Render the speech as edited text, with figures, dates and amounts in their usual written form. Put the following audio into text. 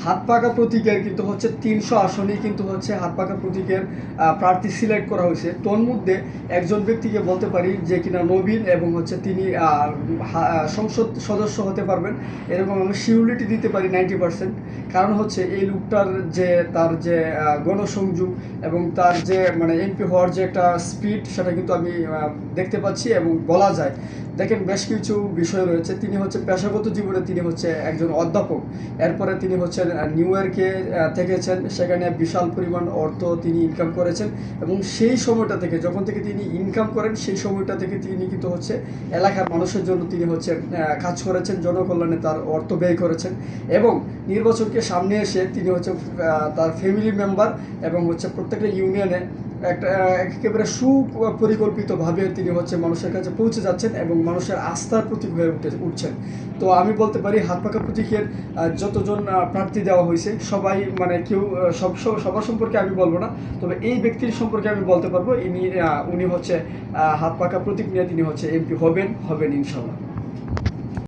হাত পাকা প্রতীকের কিন্তু হচ্ছে 300 আসনেই কিন্তু হচ্ছে হাত পাকা প্রতীকের প্রার্থী সিলেক্ট করা হয়েছে। তোর মধ্যে একজন ব্যক্তিকে বলতে পারি যে কিনা নবীন এবং হচ্ছে তিনি সংসদ সদস্য হতে পারবেন, এরকম আমি সিউরিটি দিতে পারি 90%। কারণ হচ্ছে এই লোকটার যে তার যে গণসংযোগ এবং তার যে মানে এমপি হওয়ার যে একটা স্পিড, সেটা কিন্তু আমি দেখতে পাচ্ছি এবং বলা যায়। দেখেন, বেশ কিছু বিষয় রয়েছে। তিনি হচ্ছে পেশাগত জীবনে তিনি হচ্ছে একজন অধ্যাপক। এরপরে তিনি হচ্ছেন নিউ ইয়র্কে থেকেছেন, সেখানে বিশাল পরিমাণ অর্থ তিনি ইনকাম করেছেন এবং সেই সময়টা থেকে, যখন থেকে তিনি ইনকাম করেন, সেই সময়টা থেকে তিনি কিন্তু হচ্ছে এলাকার মানুষের জন্য তিনি হচ্ছে কাজ করেছেন, জনকল্যাণে তার অর্থ ব্যয় করেছেন এবং নির্বাচনকে সামনে এসে তিনি হচ্ছে তার ফ্যামিলি মেম্বার এবং হচ্ছে প্রত্যেকটা ইউনিয়নে একটা একেবারে সুপরিকল্পিতভাবে তিনি হচ্ছে মানুষের কাছে পৌঁছে যাচ্ছেন এবং মানুষের আস্থার প্রতীক হয়ে উঠছেন। তো আমি বলতে পারি হাত পাকা প্রতীকের যতজন প্রার্থী দেওয়া হয়েছে সবাই মানে কেউ সবার সম্পর্কে আমি বলবো না, তবে এই ব্যক্তির সম্পর্কে আমি বলতে পারবো উনি হচ্ছে হাত পাকা প্রতীক নিয়ে তিনি হচ্ছে এমপি হবেন ইনশাল্লাহ।